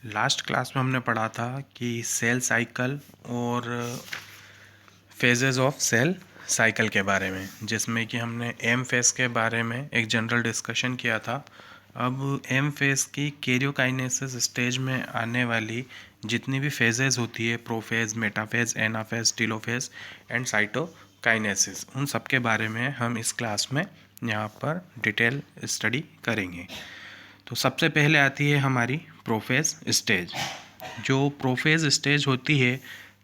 Last class में हमने पढ़ा था कि सेल साइकिल और फेजेस ऑफ सेल साइकिल के बारे में, जिसमें कि हमने एम फेज के बारे में एक जनरल डिस्कशन किया था। अब एम फेज की कैरियोकाइनेसिस स्टेज में आने वाली जितनी भी फेजेस होती है, prophase, metaphase, anaphase, telophase and cytokinesis, उन सब के बारे में हम इस क्लास में यहाँ पर डिटेल स्टडी करेंगे। तो सबसे पहले आती है हमारी प्रोफेज स्टेज। जो प्रोफेज स्टेज होती है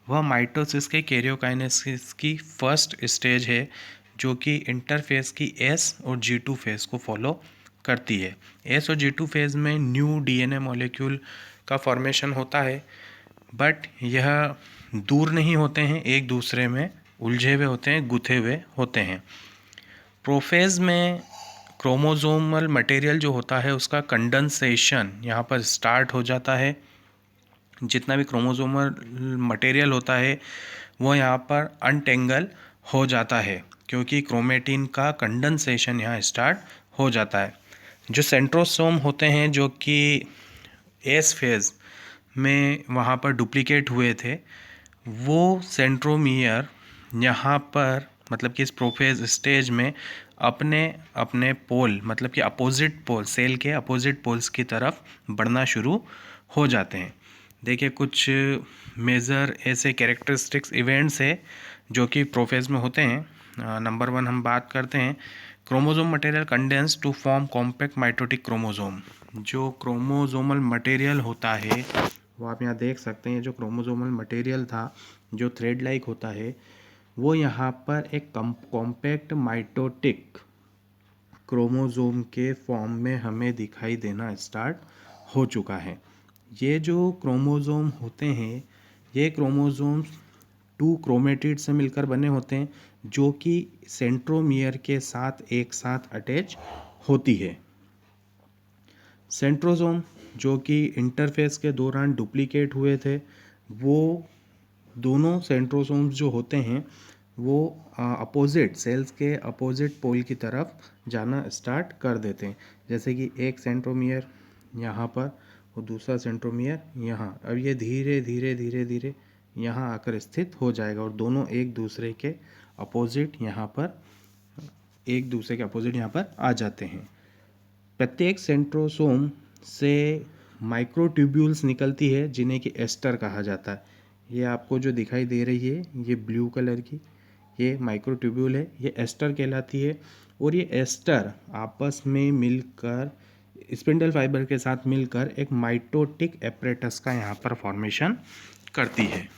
वह माइटोसिस के कैरियोकाइनेसिस की फर्स्ट स्टेज है, जो कि इंटरफेज की एस और G2 फेज को फॉलो करती है। एस और G2 फेज में न्यू डीएनए मॉलिक्यूल का फॉर्मेशन होता है, बट यह दूर नहीं होते हैं, एक दूसरे में उलझे हुए होते हैं, गुथे हुए होते हैं। प्रोफेज में क्रोमोसोमल मटेरियल जो होता है उसका कंडेंसेशन यहाँ पर स्टार्ट हो जाता है। जितना भी क्रोमोसोमल मटेरियल होता है वो यहाँ पर अनटेंगल हो जाता है, क्योंकि क्रोमेटिन का कंडेंसेशन यहाँ स्टार्ट हो जाता है। जो सेंट्रोसोम होते हैं, जो कि एस फेज में वहाँ पर डुप्लीकेट हुए थे, वो सेंट्रोमियर यहाँ पर मतलब कि इस प्रोफेज स्टेज में अपने अपने पोल, मतलब कि अपोजिट पोल, सेल के अपोजिट पोल्स की तरफ बढ़ना शुरू हो जाते हैं। देखिए, कुछ मेजर ऐसे कैरेक्टरिस्टिक्स इवेंट्स है जो कि प्रोफेज में होते हैं। नंबर 1 हम बात करते हैं, chromosome material condense to form compact mitotic chromosome. जो क्रोमोसोमल मटेरियल होता है वो आप यहाँ देख सकते हैं। जो क्रोमोसोमल मटेरियल था, जो थ्रेड लाइक होता है, वो यहाँ पर एक कॉम्पैक्ट माइटोटिक क्रोमोसोम के फॉर्म में हमें दिखाई देना स्टार्ट हो चुका है। ये जो क्रोमोसोम होते हैं, ये क्रोमोसोम्स 2 क्रोमेटिड से मिलकर बने होते हैं, जो कि सेंट्रोमियर के साथ एक साथ अटैच होती है। सेंट्रोसोम जो कि इंटरफेस के दौरान डुप्लीकेट हुए थे, वो दोनों सेंट्रोसोम्स जो होते हैं वो अपोजिट सेल्स के अपोजिट पोल की तरफ जाना स्टार्ट कर देते हैं। जैसे कि एक सेंट्रोमियर यहाँ पर और दूसरा सेंट्रोमियर यहाँ। अब ये धीरे धीरे धीरे धीरे यहाँ आकर स्थित हो जाएगा और दोनों एक दूसरे के अपोजिट यहाँ पर आ जाते हैं। प्रत्येक सेंट्रोसोम से माइक्रोट्यूब्यूल्स निकलती है, जिन्हें कि एस्टर कहा जाता है। ये आपको जो दिखाई दे रही है, ये ब्लू कलर की, ये माइक्रोट्यूब्यूल है, ये एस्टर कहलाती है। और ये एस्टर आपस में मिलकर स्पिंडल फाइबर के साथ मिलकर एक माइटोटिक एपरेटस का यहाँ पर फॉर्मेशन करती है।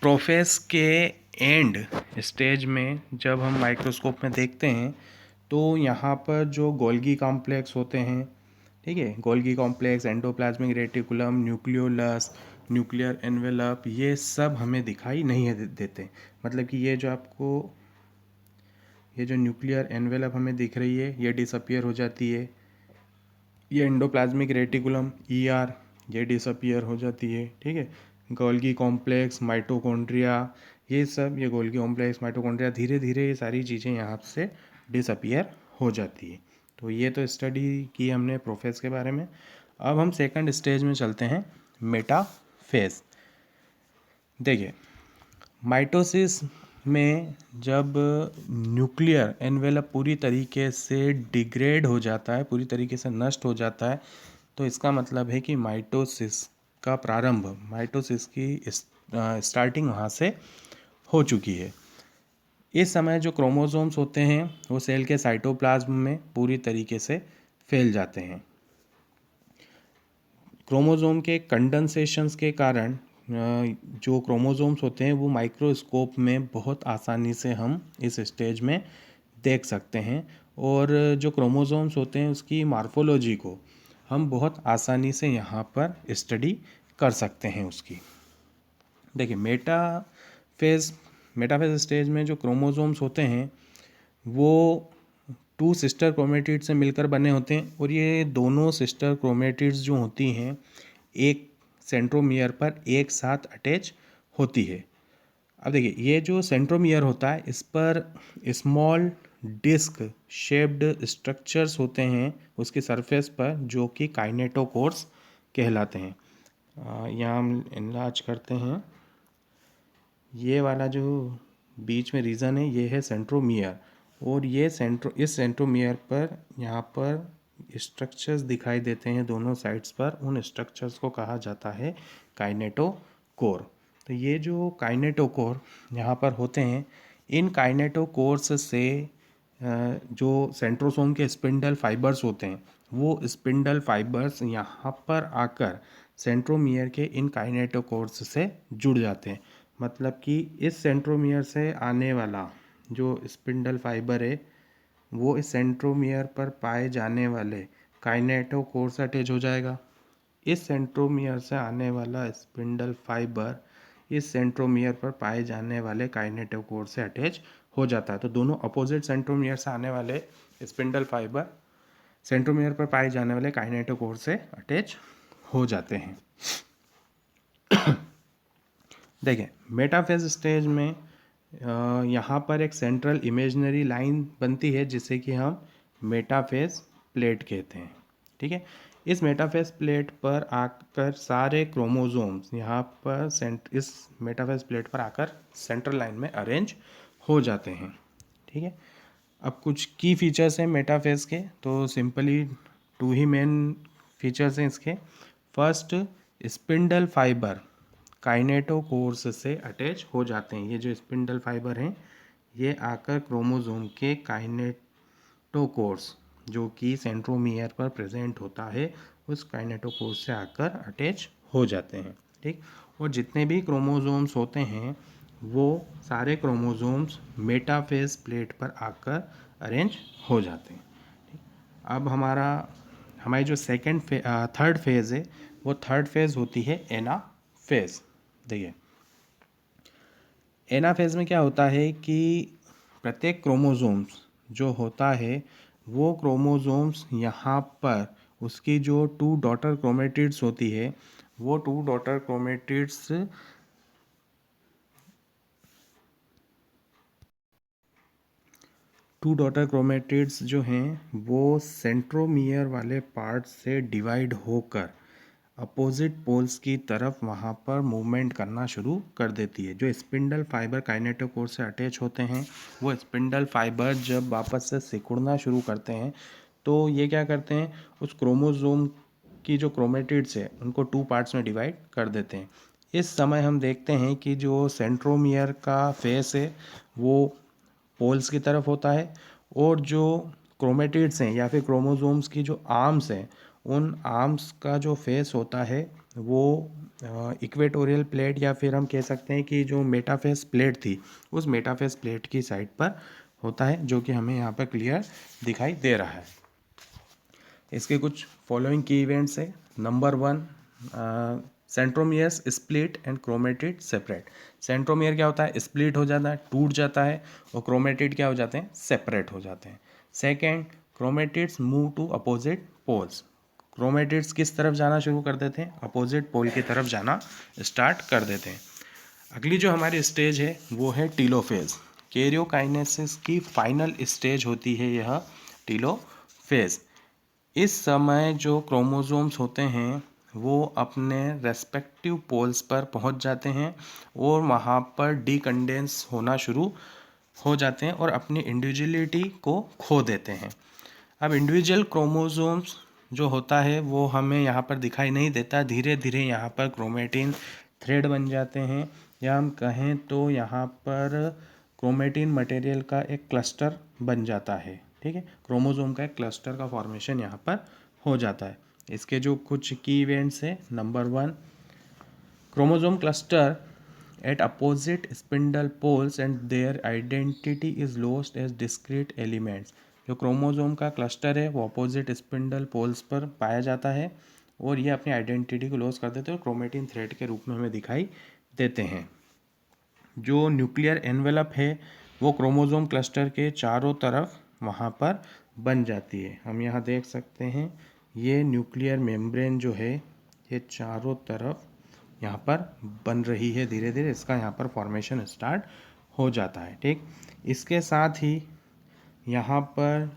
प्रोफेज के एंड स्टेज में जब हम माइक्रोस्कोप में देखते हैं तो यहाँ पर जो गोल्गी कॉम्प्लेक्स होते हैं, ठीक है, Golgi complex, endoplasmic reticulum, nucleolus, nuclear envelope, ये सब हमें दिखाई नहीं देते। मतलब कि ये जो न्यूक्लियर एनवेलप हमें दिख रही है, ये डिसअपियर हो जाती है। ये एंडोप्लाज्मिक रेटिकुलम ER, ये डिसअपियर हो जाती है, ठीक है। गोल्गी कॉम्प्लेक्स, माइटोकॉन्ड्रिया, ये सब, ये गोल्गी कॉम्प्लेक्स, माइटोकॉन्ड्रिया, धीरे धीरे ये सारी चीज़ें यहाँ से डिसअपियर हो जाती है। तो ये तो स्टडी की हमने प्रोफेज के बारे में। अब हम सेकंड स्टेज में चलते हैं, मेटाफेज। देखिए, माइटोसिस में जब न्यूक्लियर एनवेलप पूरी तरीके से डिग्रेड हो जाता है, पूरी तरीके से नष्ट हो जाता है, तो इसका मतलब है कि माइटोसिस का प्रारंभ, माइटोसिस की स्टार्टिंग वहाँ से हो चुकी है। इस समय जो क्रोमोसोम्स होते हैं वो सेल के साइटोप्लाज्म में पूरी तरीके से फैल जाते हैं। क्रोमोसोम के कंडेंसेशंस के कारण जो क्रोमोसोम्स होते हैं वो माइक्रोस्कोप में बहुत आसानी से हम इस स्टेज में देख सकते हैं, और जो क्रोमोसोम्स होते हैं उसकी मार्फोलॉजी को हम बहुत आसानी से यहाँ पर स्टडी कर सकते हैं उसकी। देखिए, मेटाफेज स्टेज में जो क्रोमोसोम्स होते हैं वो 2 सिस्टर क्रोमेटिड से मिलकर बने होते हैं, और ये दोनों सिस्टर क्रोमेटिड्स जो होती हैं एक सेंट्रोमियर पर एक साथ अटैच होती है। अब देखिए, ये जो सेंट्रोमियर होता है इस पर स्मॉल डिस्क शेप्ड स्ट्रक्चर्स होते हैं उसकी सरफेस पर, जो कि काइनेटोकोर्स कहलाते हैं। यहाँ हम इनलार्ज करते हैं। ये वाला जो बीच में रीज़न है ये है सेंट्रोमियर, और ये इस सेंट्रोमियर पर यहाँ पर स्ट्रक्चर्स दिखाई देते हैं दोनों साइड्स पर। उन स्ट्रक्चर्स को कहा जाता है काइनेटोकोर। तो ये जो काइनेटोकोर यहाँ पर होते हैं, इन काइनेटोकोर्स से जो सेंट्रोसोम के स्पिंडल फाइबर्स होते हैं, वो स्पिंडल फाइबर्स यहाँ पर आकर सेंट्रोमियर के इन काइनेटोकोर्स से जुड़ जाते हैं। मतलब कि इस सेंट्रोमियर से आने वाला जो स्पिंडल फाइबर है वो इस सेंट्रोमियर पर पाए जाने वाले काइनेटोकोर से अटैच हो जाएगा। इस सेंट्रोमियर से आने वाला स्पिंडल फाइबर इस सेंट्रोमियर पर पाए जाने वाले काइनेटोकोर से अटैच हो जाता है। तो दोनों अपोजिट सेंट्रोमियर से आने वाले स्पिंडल फाइबर सेंट्रोमियर पर पाए जाने वाले काइनेटोकोर से अटैच हो जाते हैं। देखिए, मेटाफेज स्टेज में यहाँ पर एक सेंट्रल इमेजिनरी लाइन बनती है जिसे कि हम मेटाफेज प्लेट कहते हैं। ठीक है, इस मेटाफेज प्लेट पर आकर सारे क्रोमोसोम्स यहाँ पर इस मेटाफेज प्लेट पर आकर सेंट्रल लाइन में अरेंज हो जाते हैं। ठीक है, अब कुछ की फीचर्स हैं मेटाफेज के, तो सिंपली 2 ही मेन फीचर्स हैं इसके। फर्स्ट, स्पिंडल फाइबर काइनेटोकोर्स से अटैच हो जाते हैं। ये जो स्पिंडल फाइबर हैं ये आकर क्रोमोसोम के काइनेटोकोर्स जो कि सेंट्रोमियर पर प्रेजेंट होता है उस काइनेटोकोर्स से आकर अटैच हो जाते हैं। ठीक, और जितने भी क्रोमोसोम्स होते हैं वो सारे क्रोमोसोम्स मेटाफेज प्लेट पर आकर अरेंज हो जाते हैं। ठीक, अब हमारी जो थर्ड फेज़ है वो थर्ड फेज़ होती है एनाफेज। देखिए, एनाफेज में क्या होता है कि प्रत्येक क्रोमोसोम्स जो होता है वो क्रोमोसोम्स यहाँ पर उसकी जो 2 डॉटर क्रोमेटिड्स होती है वो 2 डॉटर क्रोमेटिड्स जो हैं वो सेंट्रोमियर वाले पार्ट से डिवाइड होकर अपोजिट पोल्स की तरफ वहाँ पर मूवमेंट करना शुरू कर देती है। जो स्पिंडल फाइबर काइनेटोकोर से अटैच होते हैं वो स्पिंडल फाइबर जब वापस से सिकुड़ना शुरू करते हैं तो ये क्या करते हैं, उस क्रोमोसोम की जो क्रोमेटिड्स है उनको 2 पार्ट्स में डिवाइड कर देते हैं। इस समय हम देखते हैं कि जो सेंट्रोमियर का फेस है वो पोल्स की तरफ होता है, और जो क्रोमेटिड्स हैं या फिर क्रोमोसोम्स की जो आर्म्स हैं उन आर्म्स का जो फेस होता है वो इक्वेटोरियल प्लेट या फिर हम कह सकते हैं कि जो मेटाफेस प्लेट थी उस मेटाफेस प्लेट की साइड पर होता है, जो कि हमें यहाँ पर क्लियर दिखाई दे रहा है। इसके कुछ फॉलोइंग की इवेंट्स है। Number 1, centromeres split and chromatid separate. Centromere क्या होता है, स्प्लिट हो जाता है, टूट जाता है, और क्रोमेटिड क्या हो जाते हैं, सेपरेट हो जाते हैं। Second, chromatids move to opposite poles. Chromatids किस तरफ जाना शुरू कर देते हैं, अपोजिट पोल की तरफ जाना स्टार्ट कर देते हैं। अगली जो हमारी स्टेज है वो है टीलोफेज। कैरियोकाइनेसिस की फाइनल स्टेज होती है यह टीलोफेज। इस समय जो क्रोमोसोम्स होते हैं वो अपने रेस्पेक्टिव पोल्स पर पहुंच जाते हैं और वहाँ पर डीकंडेंस होना शुरू हो जाते हैं और अपनी इंडिविजुअलिटी को खो देते हैं। अब इंडिविजुअल क्रोमोसोम्स जो होता है वो हमें यहाँ पर दिखाई नहीं देता, धीरे धीरे यहाँ पर क्रोमेटिन थ्रेड बन जाते हैं, या हम कहें तो यहाँ पर क्रोमेटिन मटेरियल का एक क्लस्टर बन जाता है। ठीक है, क्रोमोसोम का एक क्लस्टर का फॉर्मेशन यहाँ पर हो जाता है। इसके जो कुछ की इवेंट्स है, number 1, chromosome cluster at opposite spindle poles and their identity is lost as discrete elements। जो क्रोमोसोम का क्लस्टर है वो अपोजिट स्पिंडल पोल्स पर पाया जाता है और ये अपनी आइडेंटिटी को लॉस कर देते हैं और क्रोमेटिन थ्रेड के रूप में हमें दिखाई देते हैं। जो न्यूक्लियर एनवेलप है वो क्रोमोसोम क्लस्टर के चारों तरफ वहाँ पर बन जाती है। हम यहाँ देख सकते हैं ये न्यूक्लियर मेम्ब्रेन जो है ये चारों तरफ यहाँ पर बन रही है, धीरे धीरे इसका यहाँ पर फॉर्मेशन स्टार्ट हो जाता है। ठीक, इसके साथ ही यहाँ पर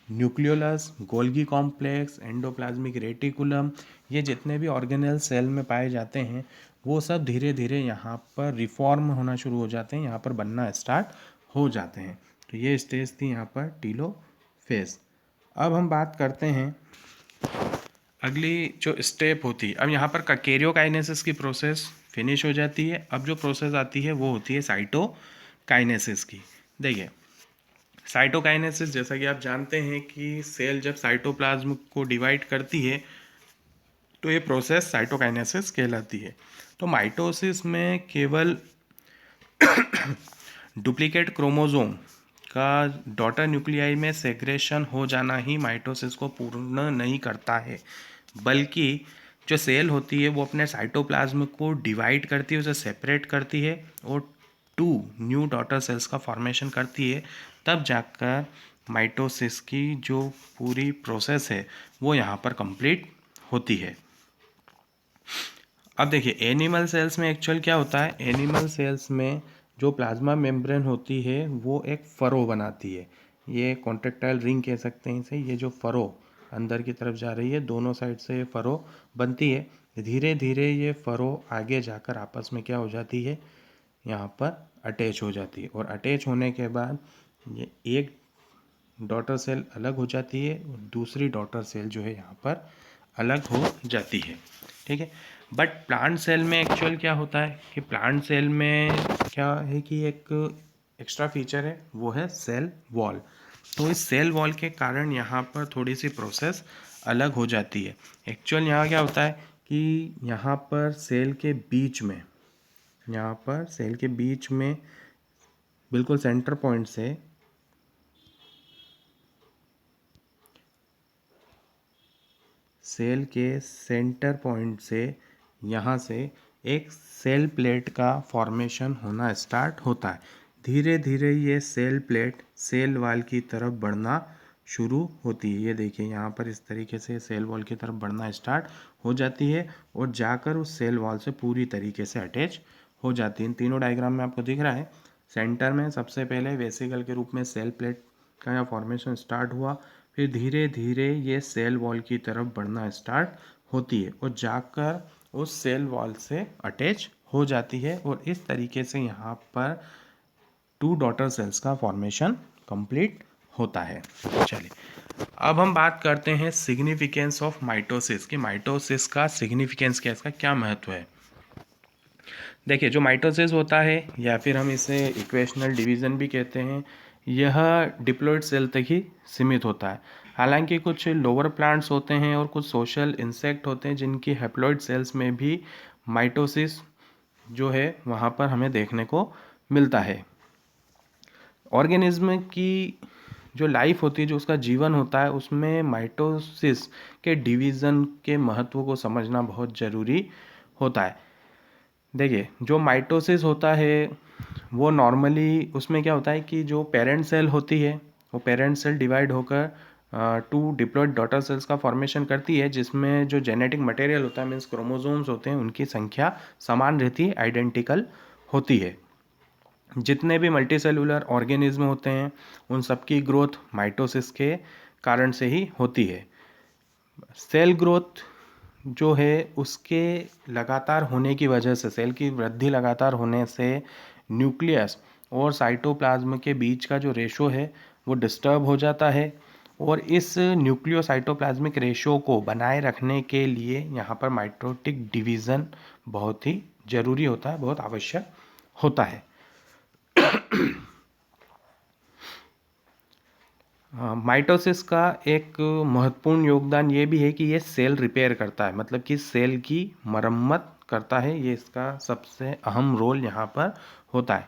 nucleolus, Golgi complex, endoplasmic reticulum, ये जितने भी ऑर्गेनेल सेल में पाए जाते हैं वो सब धीरे धीरे यहाँ पर रिफॉर्म होना शुरू हो जाते हैं, यहाँ पर बनना स्टार्ट हो जाते हैं। तो ये स्टेज थी यहाँ पर टीलोफेज। अब हम बात करते हैं अगली जो स्टेप होती है। अब यहाँ पर कैरियोकाइनेसिस की प्रोसेस फिनिश हो जाती है। अब जो प्रोसेस आती है वो होती है साइटोकाइनेसिस की। देखिए साइटोकाइनेसिस, जैसा कि आप जानते हैं कि सेल जब साइटोप्लाज्म को डिवाइड करती है तो ये प्रोसेस साइटोकाइनेसिस कहलाती है। तो माइटोसिस में केवल डुप्लीकेट क्रोमोसोम का डॉटर न्यूक्लियाई में सेग्रेशन हो जाना ही माइटोसिस को पूर्ण नहीं करता है, बल्कि जो सेल होती है वो अपने साइटोप्लाज्म को डिवाइड करती है, उसे सेपरेट करती है और 2 न्यू डॉटर सेल्स का फॉर्मेशन करती है। तब जाकर माइटोसिस की जो पूरी प्रोसेस है वो यहाँ पर कंप्लीट होती है। अब देखिए एनिमल सेल्स में एक्चुअल क्या होता है। एनिमल सेल्स में जो प्लाज्मा मेम्ब्रेन होती है वो एक फरो बनाती है। ये कॉन्ट्रेक्टाइल रिंग कह सकते हैं इसे। ये जो फरो अंदर की तरफ जा रही है, दोनों साइड से ये फरो बनती है। धीरे धीरे ये फरो आगे जाकर आपस में क्या हो जाती है, यहाँ पर अटैच हो जाती है। और अटैच होने के बाद ये एक डॉटर सेल अलग हो जाती है और दूसरी डॉटर सेल जो है यहाँ पर अलग हो जाती है। ठीक है। बट प्लांट सेल में एक्चुअल क्या होता है कि प्लांट सेल में क्या है कि एक एक्स्ट्रा फीचर है, वो है सेल वॉल। तो इस सेल वॉल के कारण यहाँ पर थोड़ी सी प्रोसेस अलग हो जाती है। एक्चुअल यहाँ क्या होता है कि यहाँ पर सेल के बीच में, यहाँ पर सेल के बीच में बिल्कुल सेंटर पॉइंट से सेल के सेंटर पॉइंट से यहाँ से एक सेल प्लेट का फॉर्मेशन होना स्टार्ट होता है। धीरे धीरे ये सेल प्लेट सेल वॉल की तरफ बढ़ना शुरू होती है। ये देखिए यहाँ पर इस तरीके से सेल वॉल की तरफ बढ़ना स्टार्ट हो जाती है और जाकर उस सेल वॉल से पूरी तरीके से अटैच हो जाती है। इन तीनों डायग्राम में आपको दिख रहा है, सेंटर में सबसे पहले वेसिकल के रूप में सेल प्लेट का यहाँ फॉर्मेशन स्टार्ट हुआ, फिर धीरे धीरे ये सेल वॉल की तरफ बढ़ना स्टार्ट होती है और जाकर उस सेल वॉल से अटैच हो जाती है और इस तरीके से यहाँ पर 2 डॉटर सेल्स का फॉर्मेशन कंप्लीट होता है। चलिए अब हम बात करते हैं सिग्निफिकेंस ऑफ माइटोसिस कि माइटोसिस का सिग्निफिकेंस क्या है, इसका क्या महत्व है। देखिए जो माइटोसिस होता है या फिर हम इसे इक्वेशनल डिवीज़न भी कहते हैं, यह डिप्लॉयड सेल तक ही सीमित होता है। हालांकि कुछ लोअर प्लांट्स होते हैं और कुछ सोशल इंसेक्ट होते हैं जिनकी हैप्लॉइड सेल्स में भी माइटोसिस जो है वहाँ पर हमें देखने को मिलता है। ऑर्गेनिज्म की जो लाइफ होती है, जो उसका जीवन होता है, उसमें माइटोसिस के डिवीज़न के महत्व को समझना बहुत ज़रूरी होता है। देखिए जो माइटोसिस होता है वो नॉर्मली उसमें क्या होता है कि जो पेरेंट सेल होती है वो पेरेंट सेल डिवाइड होकर 2 डिप्लॉयड डॉटर सेल्स का फॉर्मेशन करती है, जिसमें जो जेनेटिक मटेरियल होता है मीन्स क्रोमोसोम्स होते हैं उनकी संख्या समान रहती है, आइडेंटिकल होती है। जितने भी मल्टीसेलुलर ऑर्गेनिज्म होते हैं उन सबकी ग्रोथ माइटोसिस के कारण से ही होती है। सेल ग्रोथ जो है उसके लगातार होने की वजह से, सेल की वृद्धि लगातार होने से न्यूक्लियस और साइटोप्लाज्म के बीच का जो रेशो है वो डिस्टर्ब हो जाता है और इस न्यूक्लियो साइटोप्लाज्मिक रेशो को बनाए रखने के लिए यहाँ पर माइटोटिक डिवीज़न बहुत ही ज़रूरी होता है, बहुत आवश्यक होता है। माइटोसिस का एक महत्वपूर्ण योगदान ये भी है कि ये सेल रिपेयर करता है, मतलब कि सेल की मरम्मत करता है। ये इसका सबसे अहम रोल यहाँ पर होता है।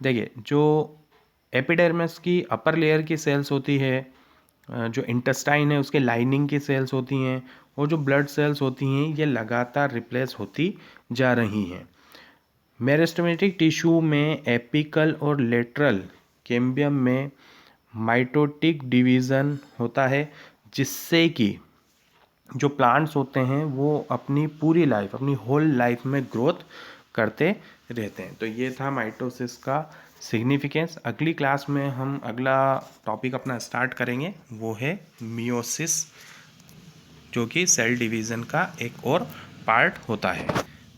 देखिए जो एपिडर्मिस की अपर लेयर की सेल्स होती है, जो इंटेस्टाइन है उसके लाइनिंग की सेल्स होती हैं और जो ब्लड सेल्स होती हैं, ये लगातार रिप्लेस होती जा रही हैं। मेरिस्टेमेटिक टिश्यू में एपिकल और लेटरल कैम्बियम में माइटोटिक डिवीज़न होता है, जिससे कि जो प्लांट्स होते हैं वो अपनी पूरी लाइफ, अपनी होल लाइफ में ग्रोथ करते रहते हैं। तो ये था माइटोसिस का सिग्निफिकेंस। अगली क्लास में हम अगला टॉपिक अपना स्टार्ट करेंगे, वो है मियोसिस, जो कि सेल डिवीज़न का एक और पार्ट होता है।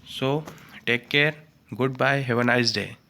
So take care, goodbye, have a nice day.